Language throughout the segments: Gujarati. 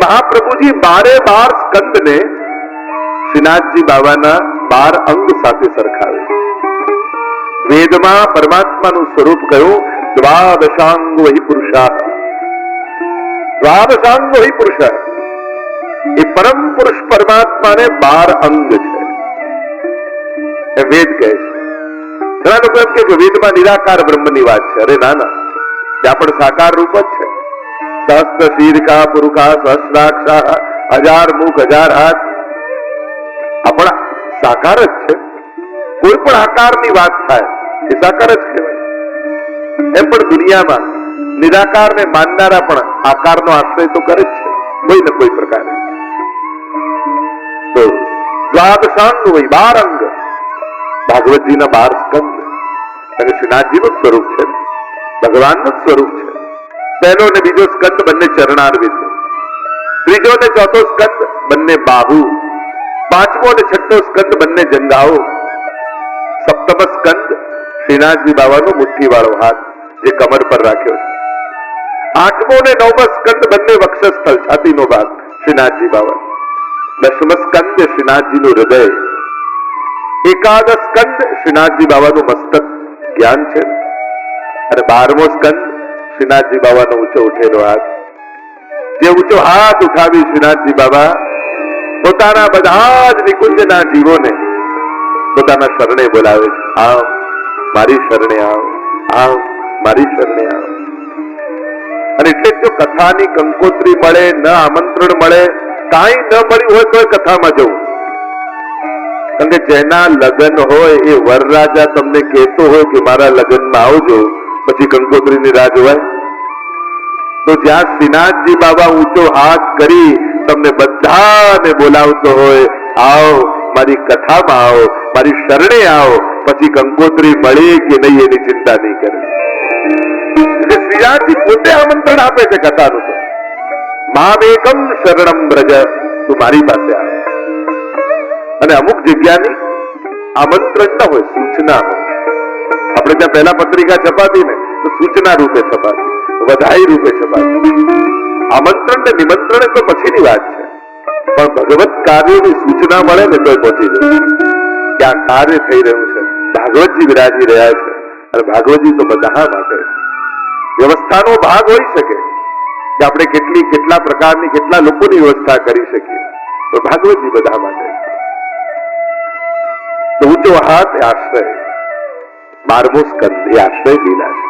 મહાપ્રભુજી 12 સ્કંદ ને શ્રીનાથજી બાબાના 12 અંગ સાથે સરખાવે છે. વેદમાં પરમાત્માનું સ્વરૂપ કયું? દ્વાદશાંગ વહી પુરુષા. દ્વાદશાંગ વહી પુરુષ, એ પરમ પુરુષ પરમાત્માને 12 અંગ છે એ વેદ કહે છે. ઘણા લોકો એમ કે વેદમાં નિરાકાર બ્રહ્મની વાત છે. અરે ના, ત્યાં પણ સાકાર રૂપ જ છે. સહસ્ત્ર શીર્ષા પુરુષા સહસ્રાક્ષા, 1000 મુખ 1000 હાથ, આ પણ સાકાર જ છે. કોઈ પણ આકારની વાત થાય એ સાકાર જ કહેવાય. એમ પણ દુનિયામાં નિરાકારને માનનારા પણ આકારનો આશ્રય તો કરે જ છે કોઈ ને કોઈ પ્રકારે. તો દ્વાદશાંગ હોય 12 અંગ, ભાગવતજીના 12 સ્કંદ અને શ્રીનાથજીનું સ્વરૂપ છે, ભગવાનનું સ્વરૂપ છે. પહેલો ને બીજો સ્કંદ બંને ચરણારવિંદ, ત્રીજો ને ચોથો સ્કંદ બંને બાહુ, પાંચમો ને છઠ્ઠો સ્કંદ બંને જંઘાઓ, સપ્તમ સ્કંદ શ્રીનાથજી બાબાનો મુઠ્ઠીવાળો હાથ જે કમર પર રાખ્યો છે, આઠમો ને નવમો સ્કંદ બંને વક્ષસ્થળ છાતીનો ભાગ શ્રીનાથજી બાબા, દશમ સ્કંદ શ્રીનાથજીનું હૃદય, એકાદશ સ્કંદ શ્રીનાથજી બાબાનું મસ્તક જ્ઞાન છે, અને 12મો સ્કંદ શ્રીનાથજી બાબાનો ઊંચો ઉઠેલો હાથ. જે ઊંચો હાથ ઉઠાવી શ્રીનાથજી બાબા પોતાના બધા જ નિકુંજના જીવોને પોતાના શરણે બોલાવે છે. આવ મારી શરણે આવ, આવ મારી શરણે આવ. અને એટલે જો કથાની કંકોત્રી મળે, ન આમંત્રણ મળે, કાંઈ ન મળ્યું હોય તો કથામાં જવું. કારણ કે જેના લગ્ન હોય એ વરરાજા તમને કહેતો હોય કે મારા લગ્નમાં આવજો, પછી કંકોત્રીની રાહ જોવાય? તો જ્યાં શ્રીનાથજી બાબા ઊંચો હાથ કરી તમને બધાને બોલાવતો હોય, આવો મારી કથામાં આવો, મારી શરણે આવો, પછી કંકોત્રી મળી કે નહીં એની ચિંતા નહીં કરે. શ્રીનાથજી પોતે આમંત્રણ આપે છે કથાનું. તો મામેકમ શરણમ વ્રજ, તું મારી પાસે આવ. અને અમુક જગ્યાની આમંત્રણ ન હોય, સૂચના હોય. આપણે ત્યાં પહેલા પત્રિકા છપાતી ને તો સૂચના રૂપે છપાતી, વધાઈ રૂપે છપાતી. આમંત્રણ ને નિમંત્રણ તો પછીની વાત છે, પણ ભગવત કાર્યની સૂચના મળે ને તો પહોંચી જાય કે આ કાર્ય થઈ રહ્યું છે, ભાગવતજી વિરાજી રહ્યા છે. અને ભાગવતજી તો બધા માટે છે. વ્યવસ્થાનો ભાગ હોઈ શકે કે આપણે કેટલા પ્રકારની કેટલા લોકોની વ્યવસ્થા કરી શકીએ, તો ભાગવતજી બધા માટે. તો ઊંચો હાથ એ આશ્રય, 12મો સ્કંદ એ આશ્રય લીલા છે.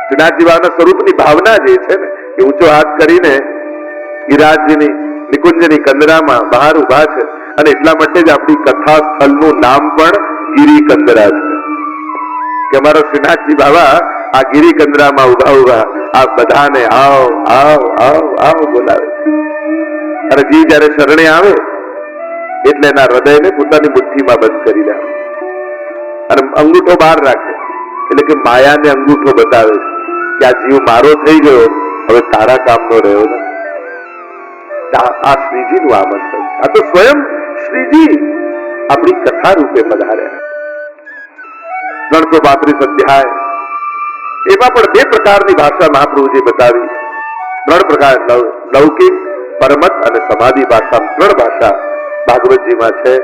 શ્રીનાથજી બાબાના સ્વરૂપની ભાવના જે છે ને એ ઊંચો હાથ કરીને ગિરિરાજજીની નિકુંજની કંદરામાં બહાર ઉભા છે. અને એટલા માટે જ આપણી કથા સ્થળનું નામ પણ ગિરિકંદરા છે કે અમારો શ્રીનાથજી બાબા આ ગિરિકંદરામાં ઉભા આ બધાને આવ આવ આવ આવ બોલાવે છે. અને જી જયારે શરણે આવે એટલે એના હૃદયને પોતાની મુઠ્ઠીમાં બંધ કરી દે અને અંગૂઠો બહાર રાખે, એટલે કે માયાને અંગૂઠો બતાવે છે કે આ જીવ મારો થઈ ગયો, હવે તારા કામનો રહ્યો નથી. આ શ્રીજીનું આમંત્રણ. આ તો સ્વયં શ્રીજી આપણી કથા રૂપે પધાર્યા. 335 અધ્યાય, એમાં પણ 2 પ્રકારની ભાષા મહાપ્રભુજી બતાવી. 3 પ્રકાર, લૌકિક, પરમત અને સમાધિ ભાષા. 3 ભાષા ભાગવતજીમાં છે.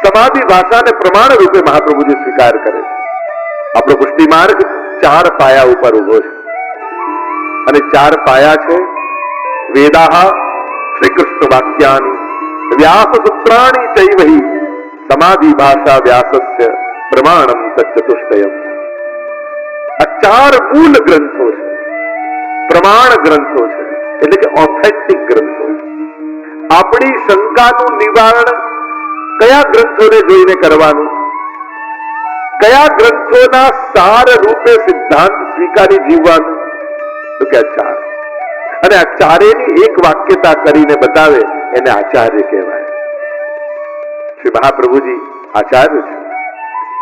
સમાધિ ભાષાને પ્રમાણ રૂપે મહાપ્રભુજી સ્વીકાર કરે છે. આપણો પુષ્ટિ માર્ગ 4 પાયા ઉપર ઉભો છે, અને 4 પાયા છે વેદાહ, શ્રી કૃષ્ણ વાક્યાની, વ્યાસ સૂત્રાણી ચૈવહી, સમાધિ ભાષા વ્યાસસ્ય પ્રમાણમ તચ્ચતુષ્ટયમ. આ 4 મૂળ ગ્રંથો છે, પ્રમાણ ગ્રંથો છે, એટલે કે ઓથેન્ટિક ગ્રંથો છે. આપણી શંકાનું નિવારણ કયા ગ્રંથોને જોઈને કરવાનું, કયા ગ્રંથોના સાર રૂપે સિદ્ધાંત સ્વીકારી જીવવાનું, તો કે 4. અને આ 4ની એક વાક્યતા કરીને બતાવે એને આચાર્ય કહેવાય. શ્રી મહાપ્રભુજી આચાર્ય છે.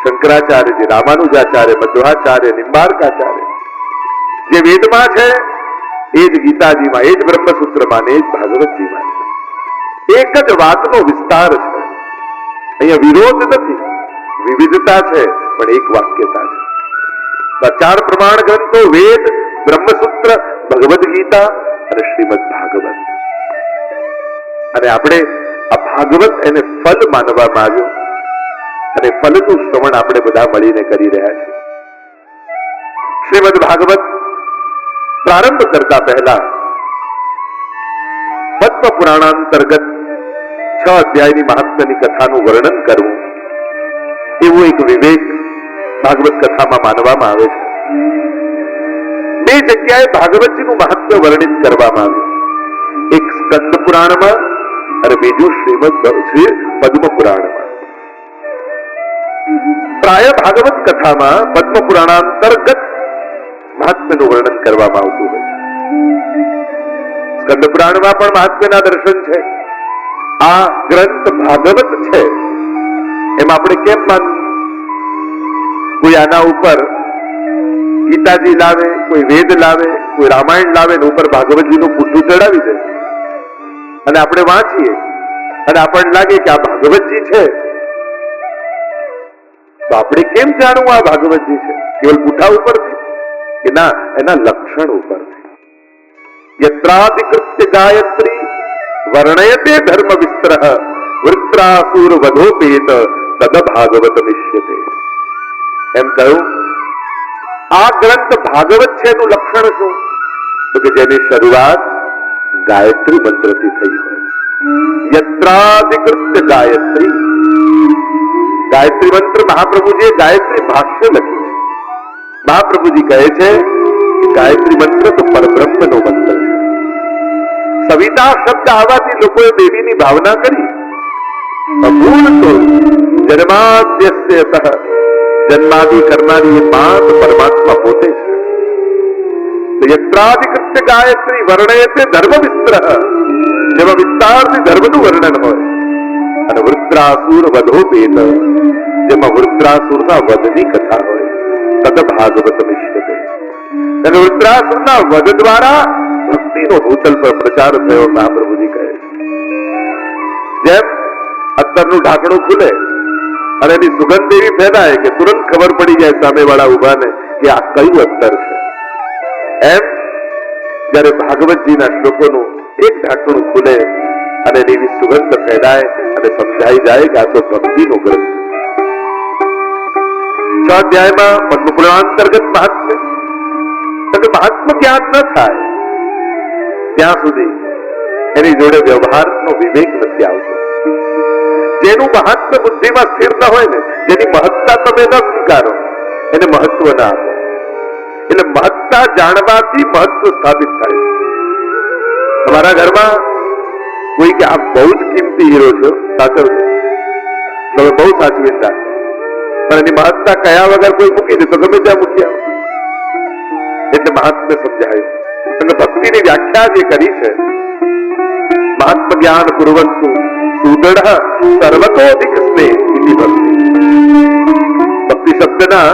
શંકરાચાર્યજી, રામાનુજાચાર્ય, મધ્વાચાર્ય, નિંબાર્કાચાર્ય. જે વેદમાં છે એ જ ગીતાજીમાં, એ જ બ્રહ્મસૂત્રમાં, એ જ ભાગવતજીમાં છે. એક જ વાતનો વિસ્તાર છે. અહીંયા વિરોધ નથી, વિવિધતા છે, પણ એક વાક્યતા છે. 4 પ્રમાણ ગ્રંથો વેદ, બ્રહ્મસૂત્ર, ભગવદ ગીતા અને શ્રીમદ ભાગવત. અને આપણે આ ભાગવત એને ફલ માનવામાં આવ્યું અને ફલનું શ્રવણ આપણે બધા મળીને કરી રહ્યા છીએ. શ્રીમદ ભાગવત પ્રારંભ કરતા પહેલા પદ્મ પુરાણાંતર્ગત 6 અધ્યાયની મહાત્મ્યની કથાનું વર્ણન કરવું એવો એક વિવેક ભાગવત કથામાં માનવામાં આવે છે. 2 જગ્યાએ ભાગવતજીનું મહત્વ વર્ણિત કરવામાં આવ્યું. એક સ્કંદ પુરાણમાં અને બીજું શ્રીમદ પદ્મ પુરાણમાં. પ્રાય ભાગવત કથામાં પદ્મ પુરાણાંતર્ગત મહાત્મ્યનું વર્ણન કરવામાં આવતું હોય છે. સ્કંદ પુરાણમાં પણ મહાત્મ્યના દર્શન છે. આ ગ્રંથ ભાગવત છે એમ આપણે કેમ માનવું? કોઈ આના ઉપર ગીતાજી લાવે, કોઈ વેદ લાવે, કોઈ રામાયણ લાવે ને ઉપર ભાગવતજીનું પુઠ્ઠું ચડાવી દે અને આપણે વાંચીએ અને આપણને લાગે કે આ ભાગવતજી છે, તો આપણે કેમ જાણવું આ ભાગવતજી છે? કેવલ પુઠ્ઠા ઉપરથી કે ના, એના લક્ષણ ઉપરથી. યત્રાધિકૃત્ય ગાયત્રી વર્ણયતે ધર્મ વિસ્તરઃ વૃત્રાસુર વધોપેત તદ ભાગવત મિષ્યતે. એમ કહ્યું આ ગ્રંથ ભાગવત છે એનું લક્ષણ શું? તો કે જેની શરૂઆત ગાયત્રી મંત્રથી થઈ હોય. યત્રાધિકૃત્ય ગાયત્રી. ગાયત્રી મંત્ર મહાપ્રભુજીએ ગાયત્રી ભાષ્ય લખ્યું છે. મહાપ્રભુજી કહે છે કે ગાયત્રી મંત્ર તો પરબ્રહ્મનો મંત્ર છે. સવિતા શબ્દ આવવાથી લોકોએ દેવીની ભાવના કરી. ભૂલ તો જન્માદ્યસ્યતઃ, જન્માદિ કરનારી એ માત પરમાત્મા પોતે છે. યત્રાધિકૃત્ય ગાયત્રી વર્ણયતે ધર્મ વિસ્તરઃ, જેમાં વિસ્તારથી ધર્મનું વર્ણન હોય. અને વૃત્રાસુર વધોપેત, જેમાં વૃત્રાસુરના વધની કથા હોય. તદ ભાગવત મિષ્યતે. અને વૃત્રાસુરના વધ દ્વારા ભક્તિનો ભૂતલ પર પ્રચાર થયો મહાપ્રભુજી કહે છે. જેમ અત્તરનું ઢાંકણું ખુલે અને એની સુગંધ એવી ફેલાય કે તુરંત ખબર પડી જાય સામેવાળા ઉભાને કે આ કયું અત્તર છે. એમ જયારે ભાગવતજીના શ્લોકોનું એક ઢાંકણું ખુલે અને એવી સુગંધ ફેલાય અને સમજાઈ જાય કે આ તો ભક્તિનો ગ્રંથ. 6 અધ્યાયમાં પદ્મ પુરાણાંતર્ગત મહાત્મ્ય. મહાત્મ્ય જ્ઞાન ન થાય ત્યાં સુધી એની જોડે વ્યવહારનો વિવેક નથી આવતો. જેનું મહાત્મ્ય બુદ્ધિમાં સ્થિર ન હોય ને, જેની મહત્તા તમે ન સ્વીકારો, એને મહત્વ ના આપો. એટલે મહત્તા જાણવાથી મહત્વ સ્થાપિત થાય. તમારા ઘરમાં કોઈ કે આ બહુ જ કિંમતી હીરો છો, સાચવજો, તમે બહુ સાચવીને રાખો, પણ એની મહત્તા કયા વગર કોઈ મૂકી દે તો ગમે ત્યાં મૂકી આવો. એટલે મહાત્મ્ય સમજાયું. અને ભક્તિની વ્યાખ્યા જે કરી છે, મહાત્મ જ્ઞાન પૂર્વસ્તુ સુદૃઢ સર્વતોધિક સ્નેહ ઇતિ ભક્તિ. ભક્તિ શબ્દના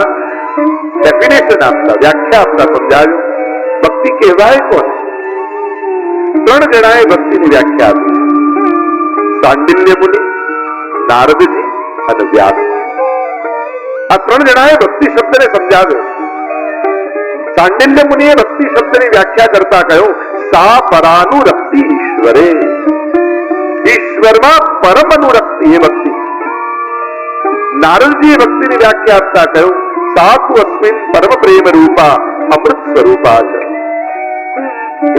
ડેફિનેશન આપતા, વ્યાખ્યા આપતા સમજાવ્યું ભક્તિ કહેવાય કોણ. 3 જણાએ ભક્તિની વ્યાખ્યા આપી. સાંડિલ્ય મુનિ, નારદજી અને વ્યાસજી. આ 3 જણાએ ભક્તિ શબ્દને સમજાવ્યો. સાંડિલ્ય મુનિએ ભક્તિ શબ્દની વ્યાખ્યા કરતા કહ્યું, સા પરાનુરક્તિ ઈશ્વરે. ઈશ્વરમાં પરમ અનુરક્તિ એ ભક્તિ. નારદજીએ ભક્તિની વ્યાખ્યા આપતા કહ્યું, સાતુ અસ્મિન પરમ પ્રેમ રૂપા અમૃત સ્વરૂપા છે.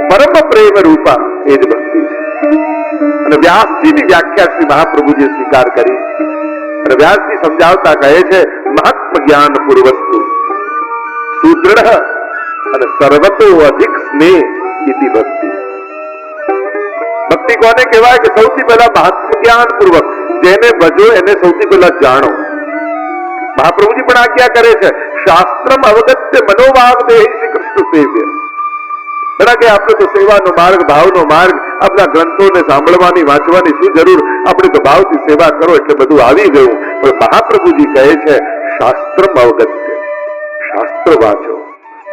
પરમ પ્રેમ રૂપા એ જ ભક્તિ છે. અને વ્યાસજીની વ્યાખ્યા શ્રી મહાપ્રભુજીએ સ્વીકાર કરી. અને વ્યાસજી સમજાવતા કહે છે, મહાત્મ જ્ઞાન પૂર્વસ્તુ સુદૃઢ અને સર્વતો અધિક સ્નેહ ઇતિ ભક્તિ. ભક્તિ કોને કહેવાય? કે સૌથી પહેલા મહાત્મ જ્ઞાન પૂર્વક જેને ભજો એને સૌથી પહેલા જાણો. મહાપ્રભુજી પણ આજ્ઞા કરે છે, શાસ્ત્રમ અવગત્ય મનોભાવ દેહી શ્રી કૃષ્ણ સેવ્ય. બરા કે આપણે તો સેવાનો માર્ગ, ભાવનો માર્ગ, આપણા ગ્રંથોને સાંભળવાની, વાંચવાની શું જરૂર? આપણે તો ભાવથી સેવા કરો એટલે બધું આવી ગયું. પણ મહાપ્રભુજી કહે છે, શાસ્ત્રમ અવગત્ય, શાસ્ત્ર વાંચો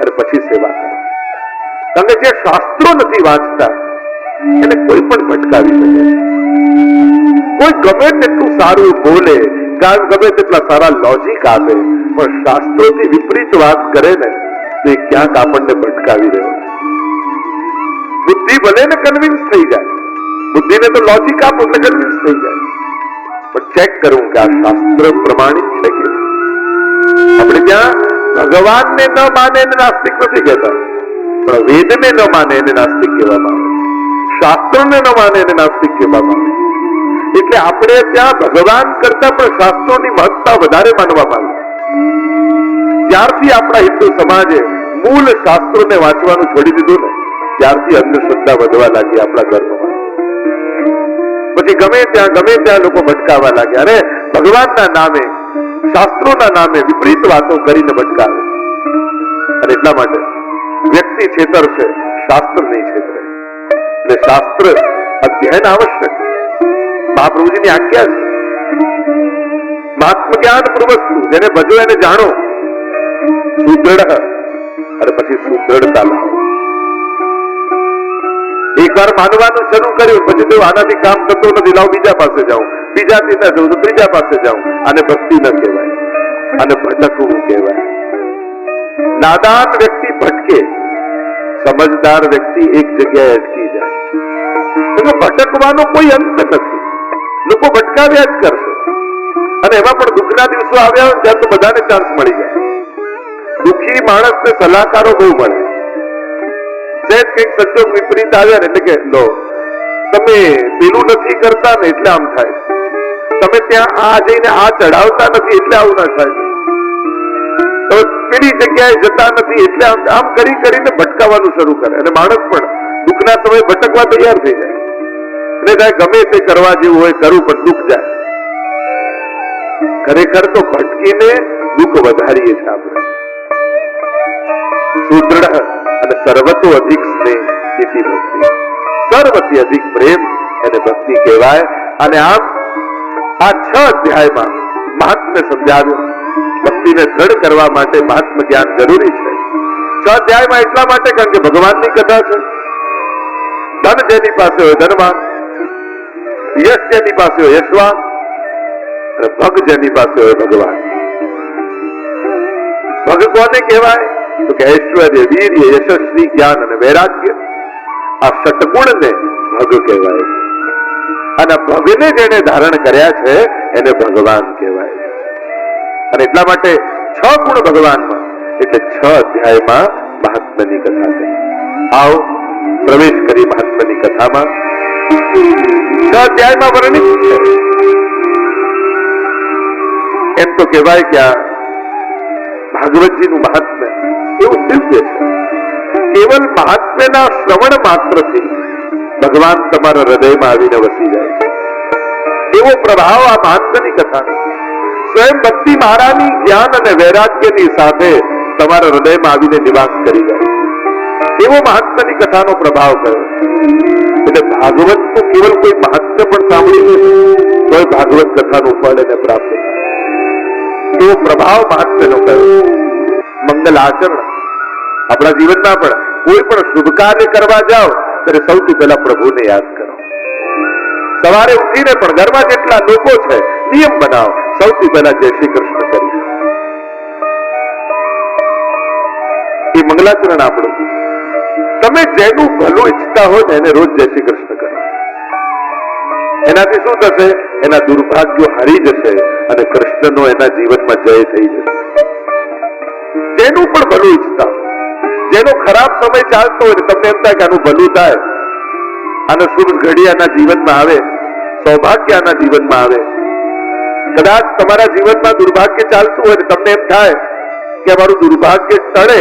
અને પછી સેવા કરો. તમે જે શાસ્ત્રો નથી વાંચતા એને કોઈ પણ ભટકાવી શકે. કોઈ ગમે તેટલું સારું બોલે, ગમે તેટલા સારા લોજિક આપે, પણ શાસ્ત્રોથી વિપરીત વાત કરે ને તો એ ક્યાંક આપણને ભટકાવી રહ્યો. બુદ્ધિ ભલે ને કન્વિન્સ થઈ જાય, બુદ્ધિને તો લોજિક આપો એટલે કન્વિન્સ થઈ જાય, પણ ચેક કરવું કે આ શાસ્ત્ર પ્રમાણિત છે કે આપણે ત્યાં ભગવાનને ન માને એને નાસ્તિક નથી કહેતા, પણ વેદને ન માને એને નાસ્તિક કહેવામાં આવે, શાસ્ત્રોને ન માને એને નાસ્તિક કહેવામાં આવે. એટલે આપણે ત્યાં ભગવાન કરતા પણ શાસ્ત્રોની મહત્તા વધારે માનવામાં આવે. જ્યારથી આપણા હિન્દુ સમાજે મૂળ શાસ્ત્રોને વાંચવાનું છોડી દીધું ને ત્યારથી અંધશ્રદ્ધા વધવા લાગી આપણા ધર્મમાં. પછી ગમે ત્યાં લોકો ભટકાવા લાગ્યા. અરે ભગવાનના નામે શાસ્ત્રોના નામે વિપરીત વાતો કરીને ભટકાવે. અને એટલા માટે વ્યક્તિ છેતરશે, શાસ્ત્ર નહીં છેતરે. એટલે શાસ્ત્ર અધ્યયન આવશ્યક. મહાપ્રભુજીની આજ્ઞા છે, મહાત્મ જ્ઞાન પૂર્વસ્તુ, જેને ભજો એને જાણો, સુદ્રઢ, અને પછી સુદ્રઢતા લાવો. એકવાર માનવાનું શરૂ કર્યું, પછી તો આનાથી કામ થતો નથી, લાવ બીજા પાસે જાઉં, બીજાથી ન જવું તો ત્રીજા પાસે જાઉં. આને ભક્તિ ન કહેવાય, આને ભટકવું કહેવાય. નાદાન વ્યક્તિ ભટકે, સમજદાર વ્યક્તિ એક જગ્યાએ અટકી જાય. ભટકવાનો કોઈ અંત નથી, લોકો ભટકાવ્યા જ કરશે. અને એમાં પણ દુઃખના દિવસો આવ્યા હોય ત્યાં તો બધાને ચાન્સ મળી જાય. દુઃખી માણસને સલાહકારો બહુ મળે. સહેજ કંઈક સંજોગ વિપરીત આવ્યા ને એટલે કે લો તમે પેલું નથી કરતા ને એટલે આમ થાય, તમે ત્યાં આ જઈને આ ચડાવતા નથી એટલે આવું ના થાય, તમે પેલી જગ્યાએ જતા નથી એટલે આમ કરી કરીને ભટકાવવાનું શરૂ કરે. અને માણસ પણ દુઃખના સમયે ભટકવા તૈયાર થઈ જાય. એટલે કાંઈ ગમે તે કરવા જેવું હોય કરું, પણ દુઃખ જાય. ખરેખર તો ભટકીને દુઃખ વધારીએ છીએ આપણે. સુદ્રઢ અને સર્વતો અધિક સ્નેહ ઇતિ ભક્તિ, સર્વથી અધિક પ્રેમ એને ભક્તિ કહેવાય. અને આમ આ 6 અધ્યાયમાં મહાત્મ્ય સમજાવ્યું. ભક્તિને દ્રઢ કરવા માટે મહાત્મ જ્ઞાન જરૂરી છે. 6 અધ્યાયમાં એટલા માટે કારણ કે ભગવાનની કથા છે. ધન જેની પાસે હોય ધનવાન, યશ જેની પાસે હોય યશવાન, અને ભગ જેની પાસે હોય ભગવાન. ભગ કોને કહેવાય તો કે ઐશ્વર્ય, વીર્ય, યશસ્વી, જ્ઞાન અને વૈરાગ્ય, આ ષટગુણને ભગ કહેવાય. અને ભગને જેને ધારણ કર્યા છે એને ભગવાન કહેવાય. અને એટલા માટે 6 ગુણ ભગવાનમાં, એટલે 6 અધ્યાયમાં મહાત્મ્યની કથા છે. આવો પ્રવેશ કરી મહાત્મ્યની કથામાં. 6 અધ્યાયમાં વર્ણિત છે. એમ તો કહેવાય કે આ ભાગવતજીનું મહાત્મ્ય એવું દિવ્ય છે. કેવલ મહાત્મ્યના શ્રવણ માત્રથી ભગવાન તમારા હૃદયમાં આવીને વસી જાય છે. એવો પ્રભાવ આ મહાત્મ્યની કથાનો. સ્વયં ભક્તિ મહારાની જ્ઞાન અને વૈરાગ્યની સાથે તમારા હૃદયમાં આવીને નિવાસ કરી જાય એવો મહાત્મ્યની કથાનો પ્રભાવ થયો. એટલે ભાગવતનું કેવલ કોઈ મહાત્મ્ય પણ સાંભળીને કોઈ ભાગવત કથાનું ફળ એને પ્રાપ્ત થાય એવો પ્રભાવ મહાત્મ્યનો થયો. મંગલ આચરણ આપણા જીવનમાં પણ કોઈ પણ શુભ કાર્ય કરવા જાઓ ત્યારે સૌથી પહેલા પ્રભુને યાદ કરો. સવારે ઉઠીને પણ ઘરમાં જેટલા લોકો છે નિયમ બનાવો, સૌથી પહેલા જય શ્રી કૃષ્ણ કરીશું. એ મંગલાચરણ આપણું. તમે જેનું ભલું ઈચ્છતા હોય ને એને રોજ જય શ્રી કૃષ્ણ કરો. એનાથી શું થશે? એના દુર્ભાગ્યો હારી જશે અને કૃષ્ણનો એના જીવનમાં જય થઈ જશે. જેનું પણ ભલું ઈચ્છતા હોય, જેનો ખરાબ સમય ચાલતો હોય તમને એમ થાય કે આનું ભલું થાય, આનો શુભ ઘડી આના જીવનમાં આવે, સૌભાગ્ય આના જીવનમાં આવે. કદાચ તમારા જીવનમાં દુર્ભાગ્ય ચાલતું હોય તમને એમ થાય કે અમારું દુર્ભાગ્ય ટળે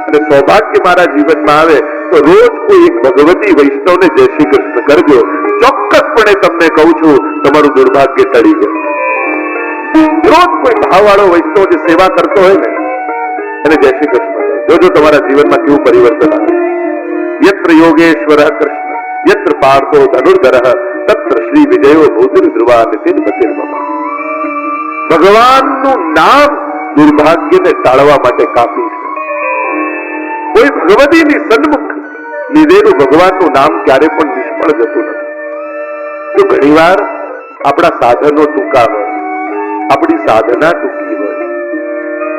અને સૌભાગ્ય મારા જીવનમાં આવે તો રોજ કોઈ એક ભગવતી વૈષ્ણવને જય શ્રી કૃષ્ણ કરજો. ચોક્કસપણે તમને કહું છું તમારું દુર્ભાગ્ય ટળી જાય. રોજ કોઈ ભાવવાળો વૈષ્ણવ જે સેવા કરતો હોય ને એને જય શ્રી કૃષ્ણ જોજો, તમારા જીવનમાં કેવું પરિવર્તન આવે. યત્ર યોગેશ્વર કૃષ્ણ યત્ર પાર્થો ધનુર્ધર તત્ર શ્રી વિજયો ભૂતિર ધ્રુવા નિતિન મતિર્મમ. ભગવાનનું નામ દુર્ભાગ્યને ટાળવા માટે કાફી છે. કોઈ ભગવતીની સન્મુખ લીધેલું ભગવાનનું નામ ક્યારે પણ નિષ્ફળ જતું નથી. તો ઘણીવાર આપણા સાધનો ટૂંકા હોય, આપણી સાધના ટૂંકી હોય,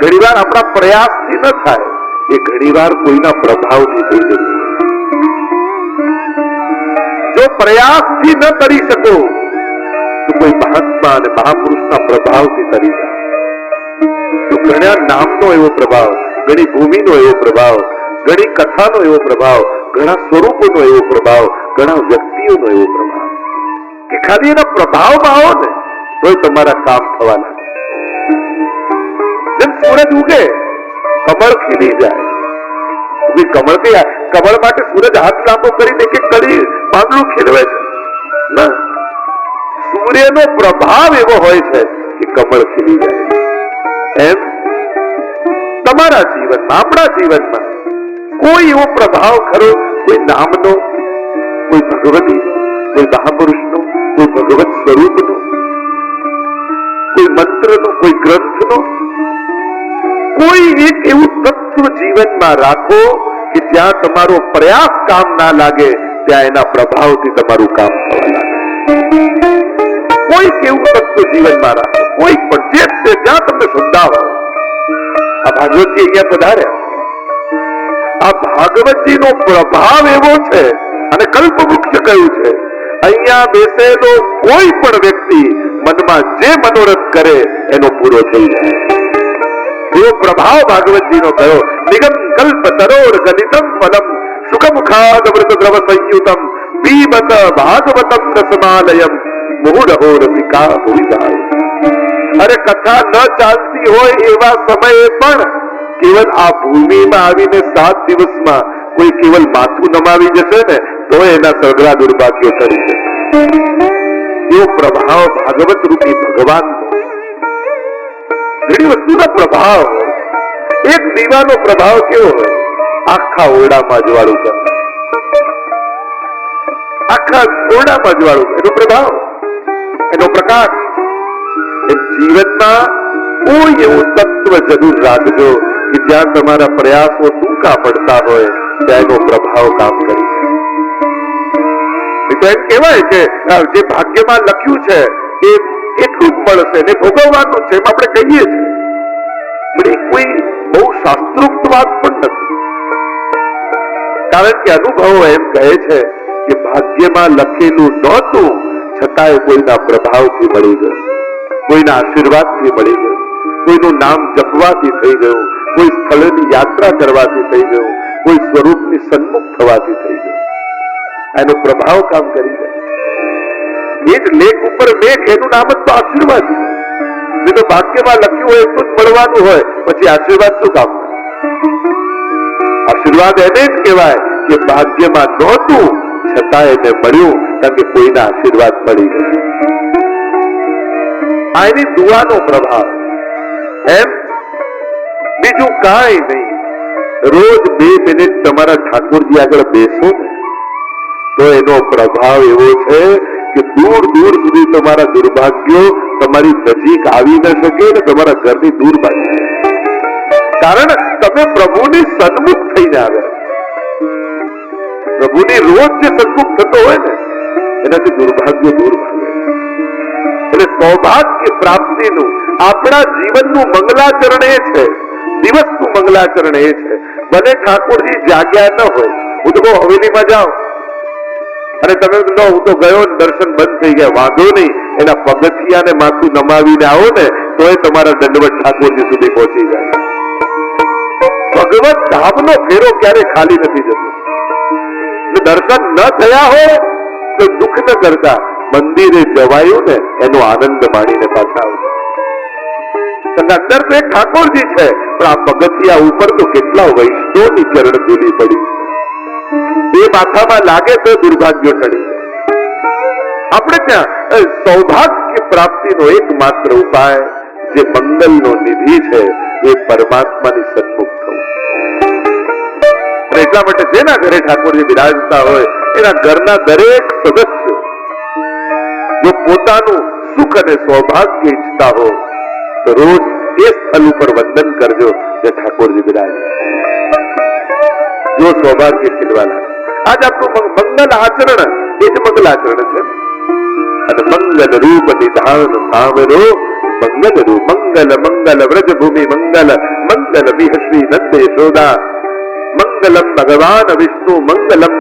ઘણીવાર આપણા પ્રયાસથી ન થાય, એ ઘણીવાર કોઈના પ્રભાવથી થઈ જતું. જો જો પ્રયાસથી ન કરી શકો તો કોઈ મહાત્મા અને મહાપુરુષના પ્રભાવથી તરી જાય. તો ઘણા નામનો એવો પ્રભાવ, ઘણી ભૂમિનો એવો પ્રભાવ, ઘણી કથાનો એવો પ્રભાવ, ઘણા સ્વરૂપોનો એવો પ્રભાવ, ઘણા વ્યક્તિઓનો એવો પ્રભાવ કે ખાલી એના પ્રભાવમાં આવો ને તો તમારા કામ થવા લાગે. જેમ સૂરજ ઉગે, કમળ ખીલી જાય. કમળ માટે સૂરજ હાથ લાંબો કરીને કે કડી પાંદડું ખીલવે છે ના, સૂર્યનો પ્રભાવ એવો હોય છે કે કમળ ખીલી જાય. એમ તમારા જીવનમાં, આપણા જીવનમાં કોઈ એવો પ્રભાવ ખરો, કોઈ નામનો, કોઈ ભગવતીનો, કોઈ મહાપુરુષનો, કોઈ ભગવત સ્વરૂપનો, કોઈ મંત્રનો, કોઈ ગ્રંથનો, કોઈ એક એવું તત્વ જીવનમાં રાખો કે જ્યાં તમારો પ્રયાસ કામ ના લાગે, ત્યાં એના પ્રભાવથી તમારું કામ થવા લાગે. કોઈ કેવું તત્વ જીવનમાં રાખો, કોઈ પણ જે જ્યાં તમને શ્રદ્ધા હોય. આ ભાગવતજી અહીંયા પધાર્યા. આ ભાગવતજીનો પ્રભાવ એવો છે અને કલ્પવૃક્ષ કહ્યું છે, અહીંયા બેસેલો કોઈ પણ વ્યક્તિ મનમાં જે મનોરથ કરે એનો પૂરો થઈ જાય. એવો પ્રભાવ ભાગવતજીનો કયો. નિગમ કલ્પ તરોર ગલિતમ ફલમ સુખમુખાદ વૃત દ્રવ સંયુતમ પીબત ભાગવતમ રસમાલયમ મુહુરહો રસિકા ભૂમિ. અરે કથા ન ચાલતી હોય એવા સમયે પણ કેવલ આ ભૂમિમાં આવીને 7 દિવસમાં કોઈ કેવલ માથું નમાવી જશે ને તો એના સગળા દુર્ભાગ્યો કરી જશે. એવો પ્રભાવ ભાગવત રૂપી ભગવાન. ઘણી વસ્તુનો પ્રભાવ હોય. એક દીવાનો પ્રભાવ કેવો હોય, આખા ઓરડામાં અજવાળું કરે, આખા ઓરડામાં અજવાળું, એનો પ્રભાવ, એનો પ્રકાશ. જીવનમાં કોઈ એવું તત્વ જરૂર રાખજો કે જ્યાં તમારા પ્રયાસો ટૂંકા પડતા હોય ત્યાં એનો પ્રભાવ કામ કરી. તો એમ કહેવાય કે જે ભાગ્યમાં લખ્યું છે એ એટલું જ મળશે ને ભોગવવાનું છે, એમ આપણે કહીએ છીએ. પણ એ કોઈ બહુ શાસ્ત્રોક્ત વાત પણ નથી. કારણ કે અનુભવો એમ કહે છે કે ભાગ્યમાં લખેલું નહોતું છતાંય કોઈના પ્રભાવથી મળી ગયું, કોઈના આશીર્વાદથી મળી ગયું, કોઈનું નામ જપવાથી થઈ ગયું, કોઈ સ્થળની યાત્રા કરવાથી થઈ ગયું, કોઈ સ્વરૂપની સન્મુખ થવાથી થઈ ગયું. એનો પ્રભાવ કામ કરી જાય. એ જ લેખ ઉપર મેઘ, એનું નામ જ તો આશીર્વાદ છે. જો ભાગ્યમાં લખ્યું હોય એટલું જ મળવાનું હોય પછી આશીર્વાદ શું કામ? આશીર્વાદ એને જ કહેવાય કે ભાગ્યમાં નહોતું છતાં એને મળ્યું, કારણ કે કોઈના આશીર્વાદ મળી ગયા. આ એની દુઆનો પ્રભાવ. એમ બીજું કાંઈ નહીં. રોજ 2 મિનિટ તમારા ઠાકોરજી આગળ બેસો ને તો એનો પ્રભાવ એવો છે કે દૂર દૂર સુધી તમારા દુર્ભાગ્યો તમારી નજીક આવી ન શકે ને તમારા ઘરની દૂર ભાગી જાય. કારણ તમે પ્રભુની સન્મુખ થઈને આવ્યા. પ્રભુની રોજ જે સન્મુખ થતો હોય ને એનાથી દુર્ભાગ્યો દૂર ભાગે. એટલે સૌભાગ્ય પ્રાપ્તિનું આપણા જીવનનું મંગલાચરણ એ છે, દિવસનું મંગલાચરણ એ છે. ભલે ઠાકોરજી જાગ્યા ન હોય, હું તો બહુ હવેલીમાં જાઉં અને તમે હું તો ગયો ને દર્શન બંધ થઈ ગયા, વાંધો નહીં, એના પગથિયાને માથું નમાવીને આવો ને તો એ તમારા દંડવત ઠાકોરજી સુધી પહોંચી જાય. ભગવત ધામનો ફેરો ક્યારે ખાલી નથી જતો. દર્શન ન થયા હોય તો દુઃખ ન કરતા મંદિરે જવાયું ને એનો આનંદ માણીને પાછા આવજો. અંદર તો એક ઠાકોરજી છે પણ આ પગથિયા ઉપર તો કેટલા વૈષ્ણવની ચરણ ધૂલી પડી. એ માથામાં લાગે તો દુર્ભાગ્યો ટળી જાય. આપણે ત્યાં સૌભાગ્ય પ્રાપ્તિનો એકમાત્ર ઉપાય જે મંગલનો નિધિ છે એ પરમાત્માની સન્મુખ થવું. એટલા માટે જેના ઘરે ઠાકોરજી બિરાજતા હોય એના ઘરના દરેક સદસ્યો જો પોતાનું સુખ અને સૌભાગ્ય ઈચ્છતા હો તો રોજ એ સ્થળ ઉપર વંદન કરજો જે ઠાકોરજી બિરાજે. જો સૌભાગ્ય ખીલવા લાગે. આજ આપણું મંગલ આચરણ એ જ મંગલ આચરણ છે. અને મંગલ રૂપ નિધાન સાવરો મંગલ રૂપ મંગલ મંગલ વ્રજ ભૂમિ મંગલ મંગલ વિહશ્રી નંદ યશોદા મંગલમ ભગવાન વિષ્ણુ મંગલમ